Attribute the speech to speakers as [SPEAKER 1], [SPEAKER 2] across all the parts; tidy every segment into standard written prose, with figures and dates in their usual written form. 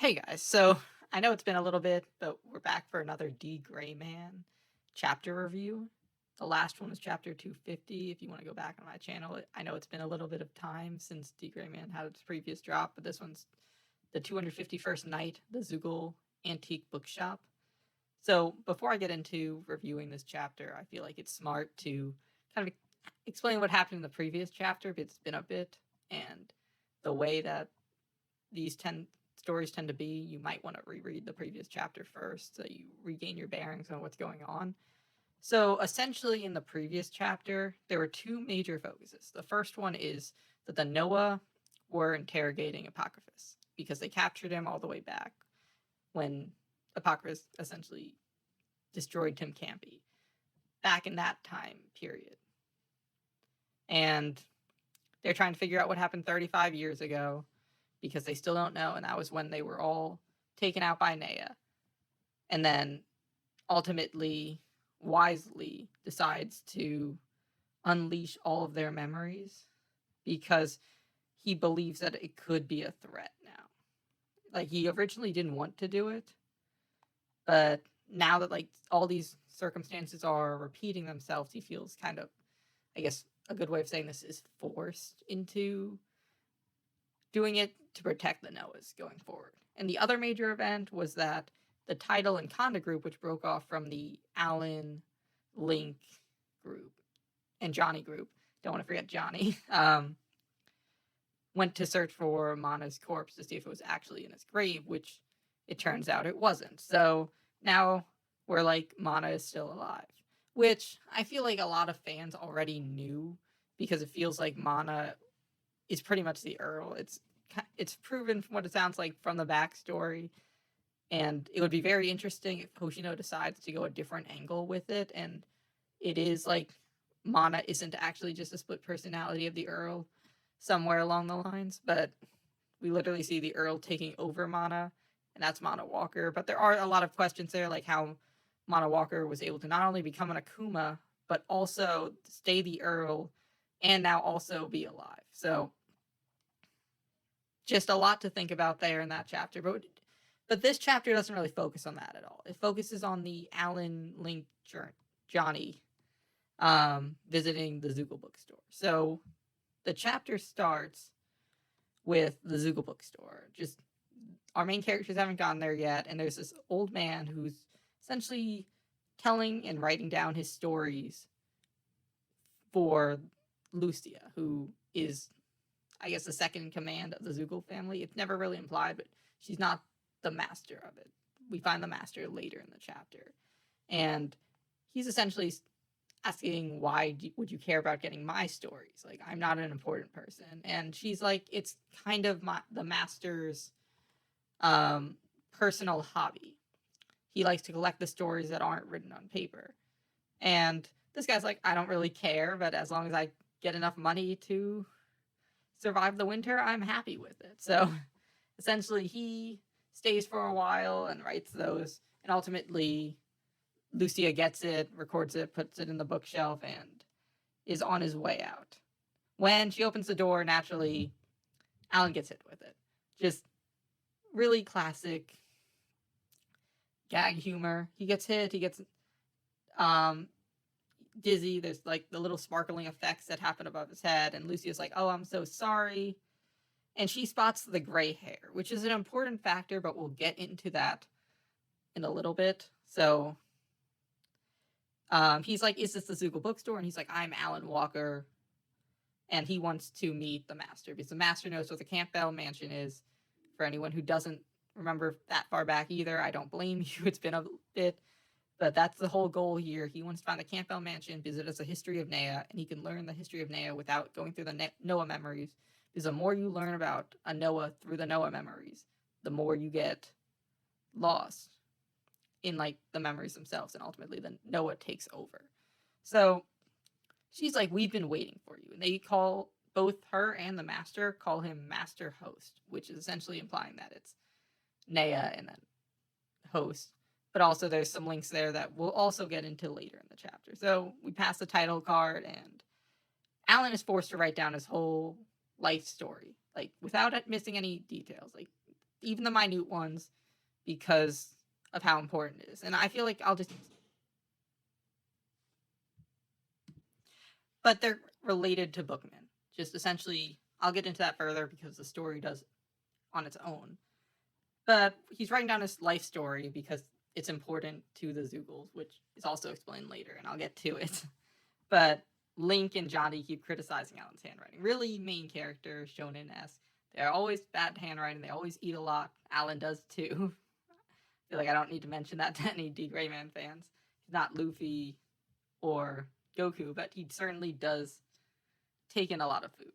[SPEAKER 1] Hey guys, so I know it's been a little bit, but we're back for another D.Gray Man Chapter review. The last one was chapter 250. If you want to go back on my channel, I know it's been a little bit of time since D.Gray Man had its previous drop, but this one's the 251st Night, the Zeugles Antique Bookshop. So before I get into reviewing this chapter, I feel like it's smart to kind of explain what happened in the previous chapter, but it's been a bit, and the way that these stories tend to be, you might want to reread the previous chapter first so you regain your bearings on what's going on. So essentially, in the previous chapter, there were two major focuses. The first one is that the Noah were interrogating Apocryphus because they captured him all the way back when Apocryphus essentially destroyed Tim Campy back in that time period. And they're trying to figure out what happened 35 years ago because they still don't know, and that was when they were all taken out by Nea. And then ultimately, wisely decides to unleash all of their memories because he believes that it could be a threat now. Like, he originally didn't want to do it, but now that, like, all these circumstances are repeating themselves, he feels kind of, I guess, a good way of saying this is forced into doing it to protect the Noahs going forward. And the other major event was that the Tidal and Conda group, which broke off from the Alan, Link group, and Johnny group, don't want to forget Johnny, went to search for Mana's corpse to see if it was actually in his grave, which it turns out it wasn't. So now we're like, Mana is still alive, which I feel like a lot of fans already knew because it feels like Mana is pretty much the Earl. It's proven from what it sounds like from the backstory, and it would be very interesting if Hoshino decides to go a different angle with it, and it is like Mana isn't actually just a split personality of the Earl somewhere along the lines, but we literally see the Earl taking over Mana, and that's Mana Walker. But there are a lot of questions there, like how Mana Walker was able to not only become an Akuma, but also stay the Earl, and now also be alive. So just a lot to think about there in that chapter. But this chapter doesn't really focus on that at all. It focuses on the Alan, Link, Johnny visiting the Zeugles bookstore. So the chapter starts with the Zeugles bookstore. Just our main characters haven't gotten there yet, and there's this old man who's essentially telling and writing down his stories for Lucia, who is, I guess, the second in command of the Zeugles family. It's never really implied, but she's not the master of it. We find the master later in the chapter. And he's essentially asking, why would you care about getting my stories? Like, I'm not an important person. And she's like, it's kind of the master's personal hobby. He likes to collect the stories that aren't written on paper. And this guy's like, I don't really care, but as long as I get enough money to survive the winter, I'm happy with it. So essentially, he stays for a while and writes those, and ultimately Lucia gets it, records it, puts it in the bookshelf, and is on his way out. When she opens the door, naturally, Alan gets hit with it. Just really classic gag humor. He gets hit, he gets dizzy. There's like the little sparkling effects that happen above his head, and Lucia's like, oh, I'm so sorry. And she spots the gray hair, which is an important factor, but we'll get into that in a little bit. So he's like, is this the Zeugles bookstore? And he's like, I'm Alan Walker. And he wants to meet the master because the master knows what the Campbell Mansion is. For anyone who doesn't remember that far back either, I don't blame you. It's been a bit. But that's the whole goal here. He wants to find the Campbell Mansion because it has a history of Nea, and he can learn the history of Nea without going through the Noah memories. Because the more you learn about a Noah through the Noah memories, the more you get lost in like the memories themselves, and ultimately the Noah takes over. So she's like, we've been waiting for you. And they call, both her and the master call him Master Host, which is essentially implying that it's Nea and then Host. But also there's some links there that we'll also get into later in the chapter. So we pass the title card, and Alan is forced to write down his whole life story, like without missing any details. Like, even the minute ones, because of how important it is. And I feel like but they're related to Bookman. Just essentially, I'll get into that further because the story does on its own. But he's writing down his life story because it's important to the Zeugles, which is also explained later, and I'll get to it. But Link and Johnny keep criticizing Alan's handwriting. Really main character, shonen-esque. They're always bad handwriting. They always eat a lot. Alan does too. I feel like I don't need to mention that to any D.Gray Man fans. He's not Luffy or Goku, but he certainly does take in a lot of food.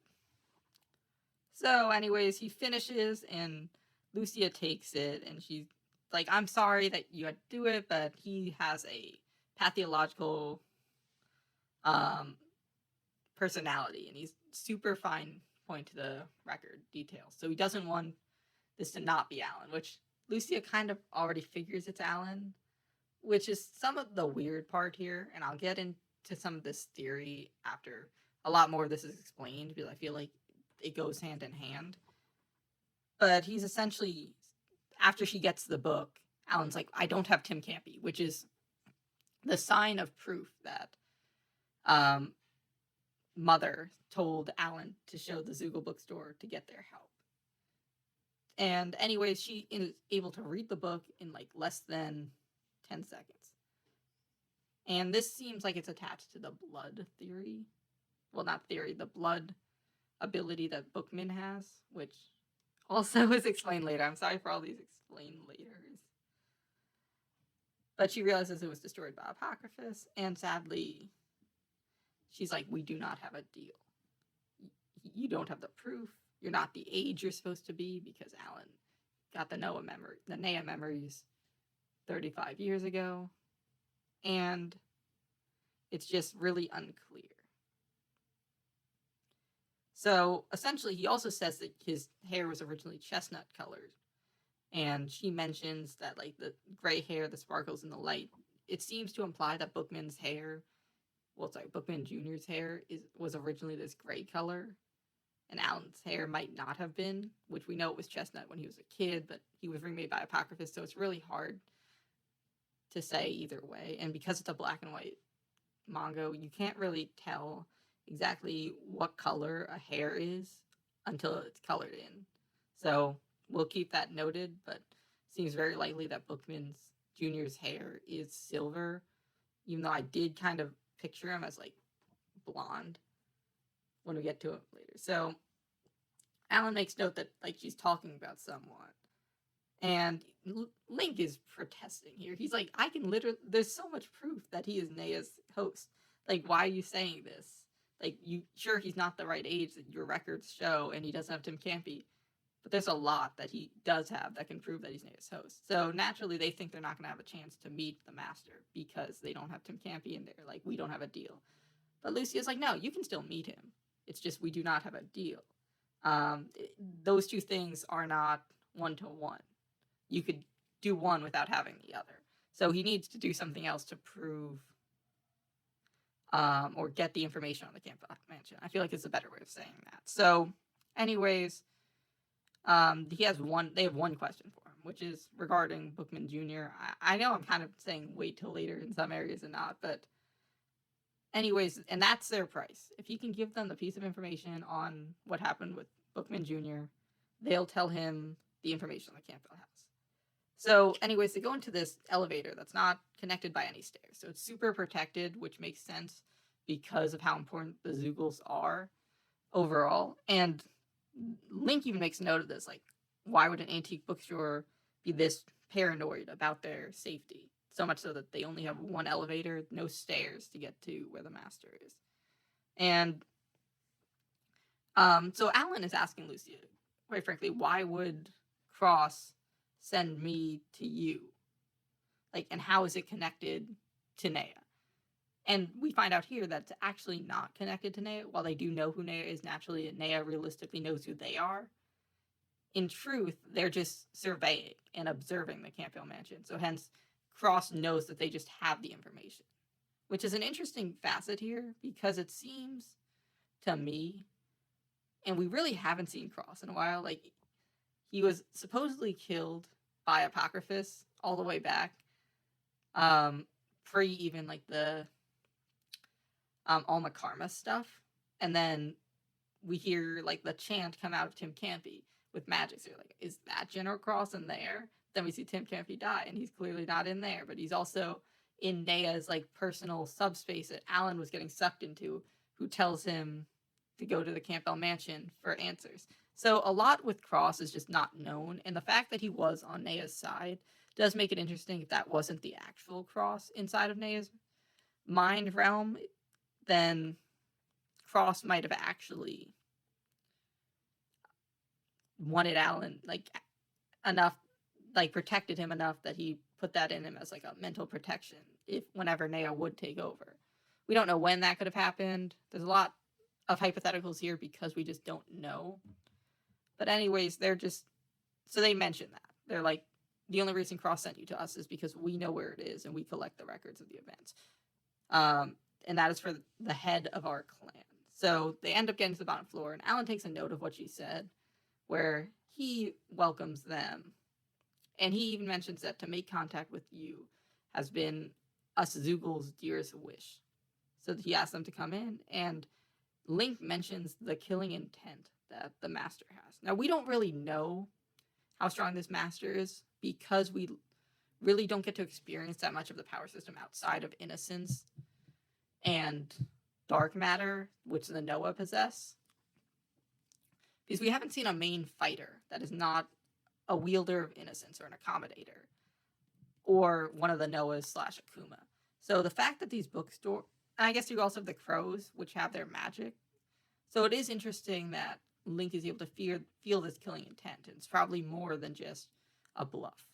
[SPEAKER 1] So, anyways, he finishes, and Lucia takes it, and she's like, I'm sorry that you had to do it, but he has a pathological personality, and he's super fine point to the record details. So he doesn't want this to not be Alan, which Lucia kind of already figures it's Alan, which is some of the weird part here, and I'll get into some of this theory after a lot more of this is explained, because I feel like it goes hand in hand. But he's essentially, after she gets the book, Alan's like, I don't have Tim Campy, which is the sign of proof that Mother told Alan to show the Zeugle bookstore to get their help. And anyways, she is able to read the book in like less than 10 seconds. And this seems like it's attached to the blood theory. Well, not theory, the blood ability that Bookman has, which also is explained later. I'm sorry for all these explained laters. But she realizes it was destroyed by Apocryphus, and sadly, she's like, we do not have a deal. You don't have the proof. You're not the age you're supposed to be, because Alan got the Nea memories 35 years ago. And it's just really unclear. So essentially, he also says that his hair was originally chestnut colored. And she mentions that like the gray hair, the sparkles in the light, it seems to imply that Bookman Jr.'s hair was originally this gray color. And Alan's hair might not have been, which we know it was chestnut when he was a kid, but he was remade by Apocryphus, so it's really hard to say either way. And because it's a black and white manga, you can't really tell exactly what color a hair is until it's colored in. So we'll keep that noted, but it seems very likely that Bookman Jr.'s hair is silver, even though I did kind of picture him as like blonde when we get to it later. So Alan makes note that like she's talking about someone, and Link is protesting here. He's like, I can literally, there's so much proof that he is Nea's host. Like, why are you saying this? Like, sure, he's not the right age that your records show, and he doesn't have Tim Campy, but there's a lot that he does have that can prove that he's Nea's host. So naturally, they think they're not going to have a chance to meet the master because they don't have Tim Campy, and they're like, we don't have a deal. But Lucia's like, no, you can still meet him. It's just we do not have a deal. Those two things are not one-to-one. You could do one without having the other. So he needs to do something else to prove or get the information on the Campbell Mansion. I feel like it's a better way of saying that. So anyways, they have one question for him, which is regarding Bookman Jr. I know I'm kind of saying wait till later in some areas and not, but anyways, and that's their price. If you can give them the piece of information on what happened with Bookman Jr., they'll tell him the information on the Campbell house. So anyways, they go into this elevator that's not connected by any stairs. So it's super protected, which makes sense because of how important the Zeugles are overall. And Link even makes note of this, like, why would an antique bookstore be this paranoid about their safety? So much so that they only have one elevator, no stairs to get to where the master is. And so Alan is asking Lucia, quite frankly, why would Cross send me to you? Like, and how is it connected to Nea? And we find out here that it's actually not connected to Nea. While they do know who Nea is naturally, and Nea realistically knows who they are, in truth, they're just surveying and observing the Campbell Mansion. So hence, Cross knows that they just have the information, which is an interesting facet here because it seems to me, and we really haven't seen Cross in a while, like, he was supposedly killed by Apocryphus all the way back, pre even like the Alma Karma stuff, and then we hear like the chant come out of Tim Campy with magic. So you're like, is that General Cross in there? Then we see Tim Campy die, and he's clearly not in there, but he's also in Nea's like personal subspace that Alan was getting sucked into, who tells him to go to the Campbell Mansion for answers. So a lot with Cross is just not known, and the fact that he was on Nea's side does make it interesting. If that wasn't the actual Cross inside of Nea's mind realm, then Cross might have actually wanted Alan like enough, like protected him enough that he put that in him as like a mental protection if whenever Nea would take over. We don't know when that could have happened. There's a lot of hypotheticals here because we just don't know. But anyways, they're just, so they mention that. They're like, the only reason Cross sent you to us is because we know where it is and we collect the records of the events. And that is for the head of our clan. So they end up getting to the bottom floor, and Alan takes a note of what she said, where he welcomes them. And he even mentions that to make contact with you has been us Zeugles' dearest wish. So he asks them to come in, and Link mentions the killing intent that the master has. Now, we don't really know how strong this master is because we really don't get to experience that much of the power system outside of Innocence and Dark Matter, which the Noah possess. Because we haven't seen a main fighter that is not a wielder of Innocence or an accommodator, or one of the Noahs / Akuma. So the fact that these bookstores, and I guess you also have the Crows, which have their magic. So it is interesting that Link is able to feel this killing intent. And it's probably more than just a bluff,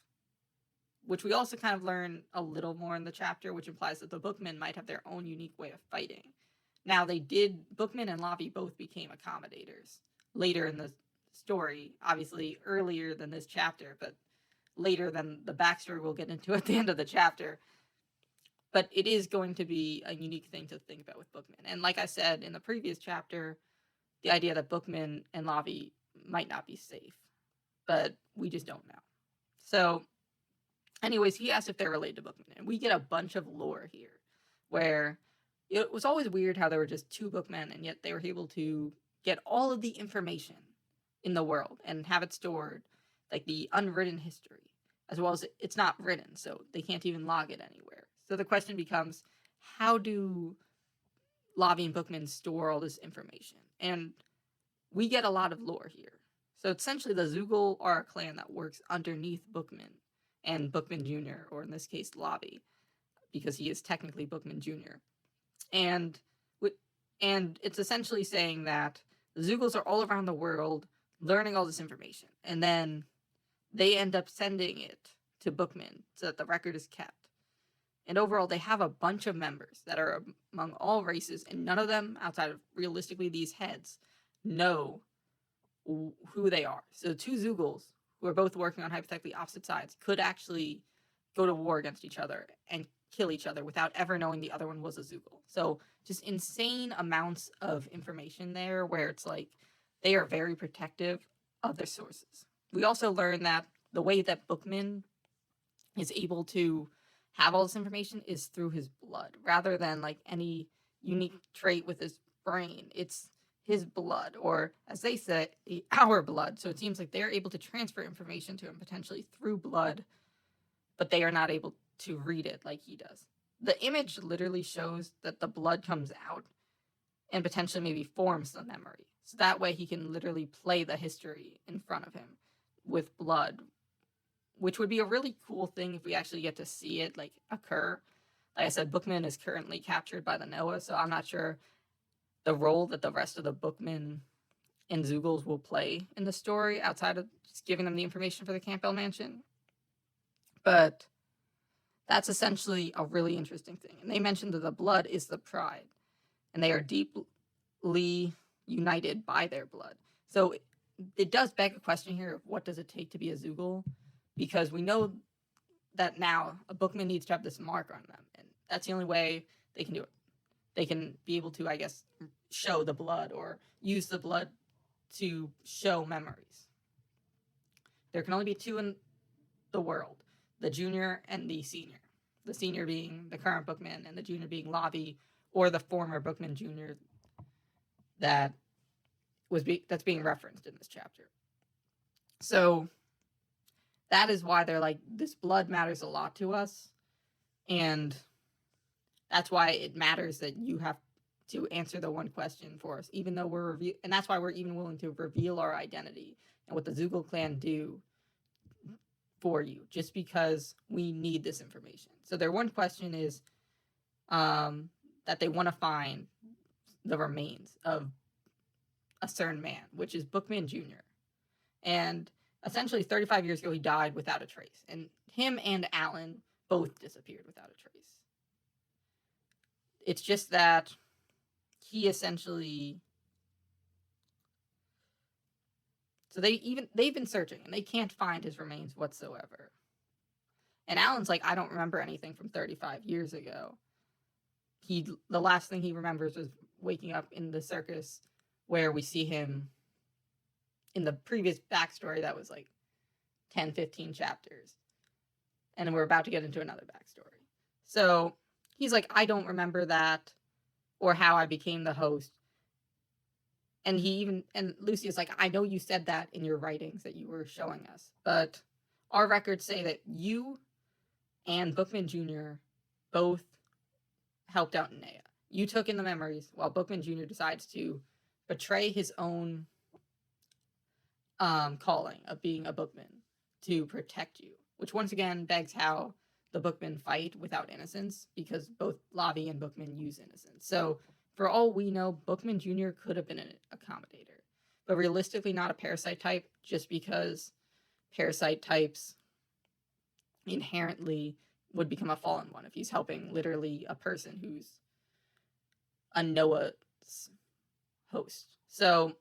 [SPEAKER 1] which we also kind of learn a little more in the chapter, which implies that the Bookmen might have their own unique way of fighting. Now, Bookman and Lavi both became accommodators later in the story, obviously earlier than this chapter, but later than the backstory we'll get into at the end of the chapter. But it is going to be a unique thing to think about with Bookman. And like I said in the previous chapter, the idea that Bookman and Lavi might not be safe, but we just don't know. So anyways, he asks if they're related to Bookman, and we get a bunch of lore here, where it was always weird how there were just two Bookmen, and yet they were able to get all of the information in the world and have it stored, like the unwritten history, as well as it's not written, so they can't even log it anywhere. So the question becomes, how do Lavi and Bookman store all this information? And we get a lot of lore here. So essentially, the Zeugles are a clan that works underneath Bookman and Bookman Jr., or in this case, Lavi, because he is technically Bookman Jr. And it's essentially saying that the Zeugles are all around the world learning all this information, and then they end up sending it to Bookman so that the record is kept. And overall, they have a bunch of members that are among all races, and none of them, outside of realistically these heads, know who they are. So two Zeugles, who are both working on hypothetically opposite sides, could actually go to war against each other and kill each other without ever knowing the other one was a Zeugle. So just insane amounts of information there, where it's like they are very protective of their sources. We also learn that the way that Bookman is able to have all this information is through his blood, rather than like any unique trait with his brain. It's his blood, or as they say, our blood. So it seems like they're able to transfer information to him potentially through blood, but they are not able to read it like he does. The image literally shows that the blood comes out and potentially maybe forms the memory. So that way he can literally play the history in front of him with blood, which would be a really cool thing if we actually get to see it like occur. Like I said, Bookman is currently captured by the Noah, so I'm not sure the role that the rest of the Bookmen and Zeugles will play in the story outside of just giving them the information for the Campbell Mansion. But that's essentially a really interesting thing. And they mentioned that the blood is the pride, and they are deeply united by their blood. So it does beg a question here of what does it take to be a Zeugle? Because we know that now a Bookman needs to have this mark on them, and that's the only way they can do it. They can be able to, I guess, show the blood or use the blood to show memories. there can only be two in the world, the junior and the senior. The senior being the current Bookman and the junior being Lavi, or the former Bookman Jr. that that's being referenced in this chapter. So that is why they're like, this blood matters a lot to us, and that's why it matters that you have to answer the one question for us, even though and that's why we're even willing to reveal our identity and what the Zeugles clan do for you, just because we need this information. So their one question is that they want to find the remains of a certain man, which is Bookman Jr. And essentially 35 years ago, he died without a trace. And him and Alan both disappeared without a trace. It's just that he essentially... So they've been searching, and they can't find his remains whatsoever. And Alan's like, I don't remember anything from 35 years ago. The last thing he remembers is waking up in the circus, where we see him in the previous backstory that was like 10, 15 chapters. And we're about to get into another backstory. So he's like, I don't remember that, or how I became the host. And Lucia's like, I know you said that in your writings that you were showing us, but our records say that you and Bookman Jr. both helped out Nea. You took in the memories, while Bookman Jr. decides to betray his own calling of being a bookman to protect you, which once again begs how the bookmen fight without innocence, because both Lavi and Bookman use innocence. So for all we know, Bookman Jr. could have been an accommodator, but realistically not a parasite type, just because parasite types inherently would become a fallen one if he's helping literally a person who's a Noah's host. So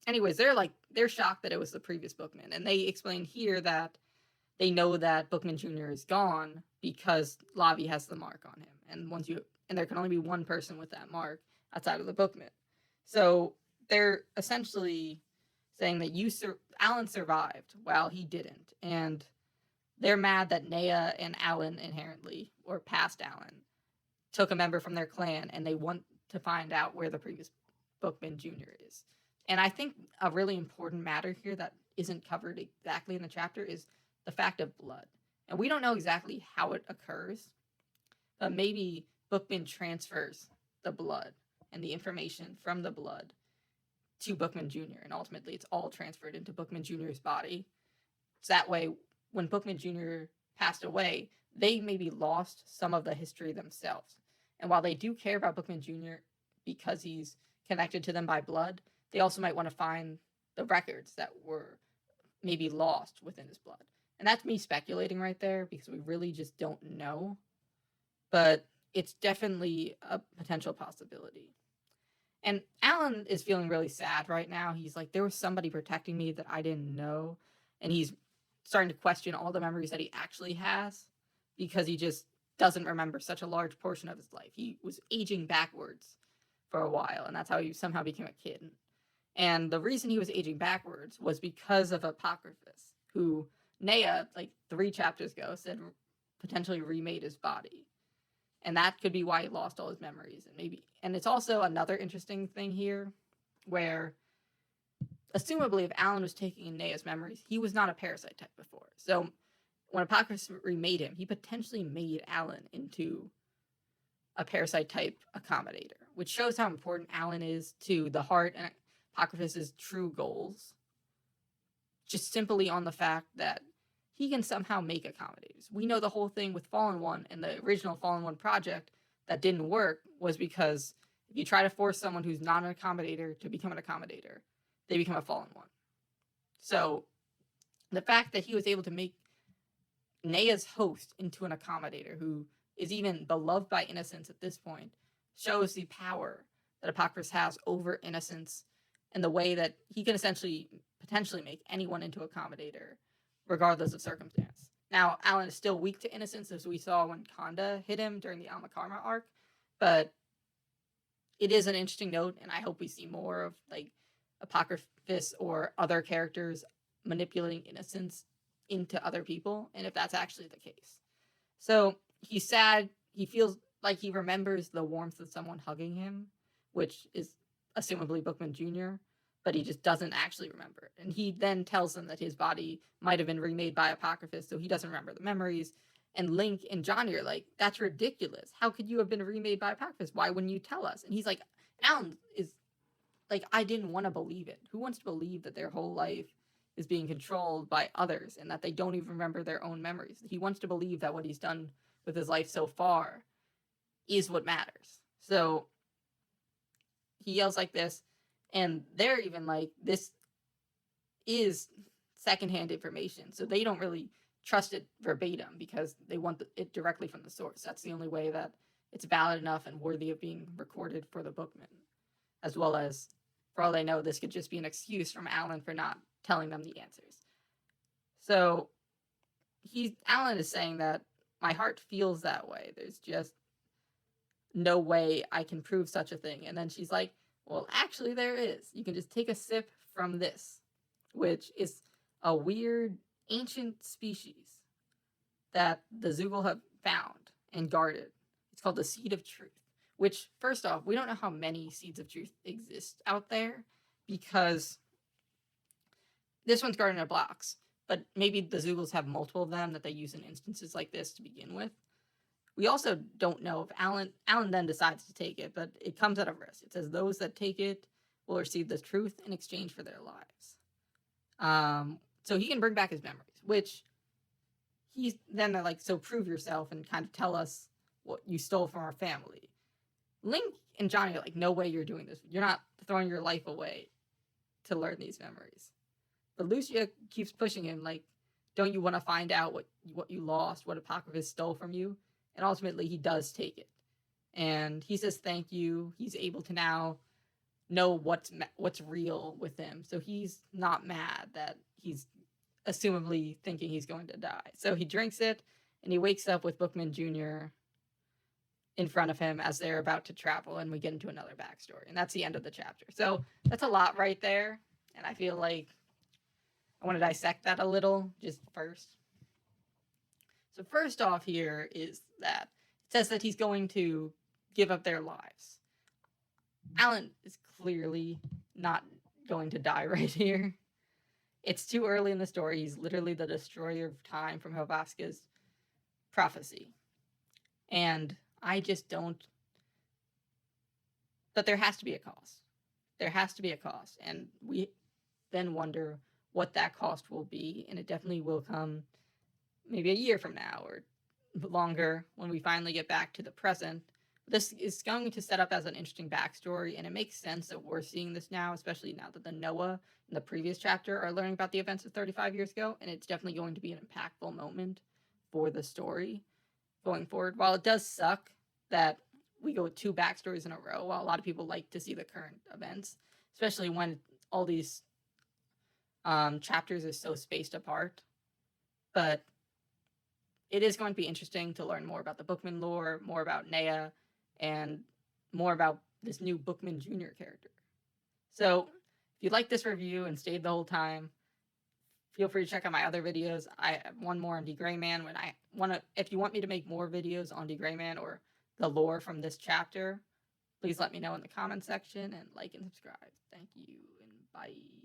[SPEAKER 1] anyways, they're shocked that it was the previous Bookman, and they explain here that they know that Bookman Jr. is gone because Lavi has the mark on him, and there can only be one person with that mark outside of the Bookman. So they're essentially saying that Alan survived while he didn't, and they're mad that Nea and Alan inherently, or past Alan, took a member from their clan, and they want to find out where the previous Bookman Jr. is. And I think a really important matter here that isn't covered exactly in the chapter is the fact of blood. And we don't know exactly how it occurs, but maybe Bookman transfers the blood and the information from the blood to Bookman Jr., and ultimately it's all transferred into Bookman Jr.'s body. So that way, when Bookman Jr. passed away, they maybe lost some of the history themselves. And while they do care about Bookman Jr. because he's connected to them by blood, they also might want to find the records that were maybe lost within his blood. And that's me speculating right there, because we really just don't know. But it's definitely a potential possibility. And Alan is feeling really sad right now. He's like, there was somebody protecting me that I didn't know. And he's starting to question all the memories that he actually has, because he just doesn't remember such a large portion of his life. He was aging backwards for a while, and that's how he somehow became a kid. And the reason he was aging backwards was because of Apocryphus, who Nea, like 3 chapters ago, said potentially remade his body. And that could be why he lost all his memories. And it's also another interesting thing here, where assumably if Alan was taking in Nea's memories, he was not a parasite type before. So when Apocryphus remade him, he potentially made Alan into a parasite type accommodator, which shows how important Alan is to the heart and Apocryphus's true goals, just simply on the fact that he can somehow make accommodators. We know the whole thing with Fallen One and the original Fallen One project that didn't work was because if you try to force someone who's not an accommodator to become an accommodator, they become a Fallen One. So the fact that he was able to make Nea's host into an accommodator who is even beloved by Innocence at this point shows the power that Apocryphus has over Innocence, and the way that he can essentially potentially make anyone into accommodator regardless of circumstance. Now, Alan is still weak to Innocence, as we saw when Khanda hit him during the Alma Karma arc, but it is an interesting note, and I hope we see more of like Apocryphus or other characters manipulating innocence into other people, and if that's actually the case. So he's sad. He feels like he remembers the warmth of someone hugging him, which is assumably Bookman Jr., but he just doesn't actually remember it. And he then tells them that his body might have been remade by Apocryphus, so he doesn't remember the memories. And Link and Johnny are like, that's ridiculous. How could you have been remade by Apocryphus? Why wouldn't you tell us? And he's like, Alan is like, I didn't want to believe it. Who wants to believe that their whole life is being controlled by others and that they don't even remember their own memories? He wants to believe that what he's done with his life so far is what matters. So he yells like this, and they're even like, this is secondhand information, so they don't really trust it verbatim because they want it directly from the source. That's the only way that it's valid enough and worthy of being recorded for the Bookman, as well as, for all they know, this could just be an excuse from Alan for not telling them the answers. So Alan is saying that my heart feels that way. There's just no way I can prove such a thing. And then she's like, well, actually there is. You can just take a sip from this, which is a weird ancient species that the Zeugles have found and guarded. It's called the Seed of Truth, which, first off, we don't know how many Seeds of Truth exist out there because this one's guarded in a box, but maybe the Zeugles have multiple of them that they use in instances like this to begin with. We also don't know if Alan then decides to take it, but it comes at a risk. It says those that take it will receive the truth in exchange for their lives. So he can bring back his memories, which he's then like, so prove yourself and kind of tell us what you stole from our family. Link and Johnny are like, no way you're doing this. You're not throwing your life away to learn these memories. But Lucia keeps pushing him, like, don't you want to find out what you lost, what Apocryphus stole from you? And ultimately, he does take it. And he says thank you. He's able to now know what's real with him. So he's not mad that he's assumably thinking he's going to die. So he drinks it, and he wakes up with Bookman Jr. in front of him as they're about to travel, and we get into another backstory. And that's the end of the chapter. So that's a lot right there. And I feel like I want to dissect that a little just first. So first off here is that it says that he's going to give up their lives. Alan is clearly not going to die right here. It's too early in the story. He's literally the destroyer of time from Helvaska's prophecy. And I just don't... But there has to be a cost. There has to be a cost. And we then wonder what that cost will be. And it definitely will come maybe a year from now or longer when we finally get back to the present. This is going to set up as an interesting backstory, and it makes sense that we're seeing this now, especially now that the Noah in the previous chapter are learning about the events of 35 years ago, and it's definitely going to be an impactful moment for the story going forward. While it does suck that we go with 2 backstories in a row, while a lot of people like to see the current events, especially when all these chapters are so spaced apart. But it is going to be interesting to learn more about the Bookman lore, more about Nea, and more about this new Bookman Jr. character. So if you like this review and stayed the whole time, feel free to check out my other videos. I have one more on D.Gray Man. If you want me to make more videos on D.Gray Man or the lore from this chapter, please let me know in the comment section and like and subscribe. Thank you and bye.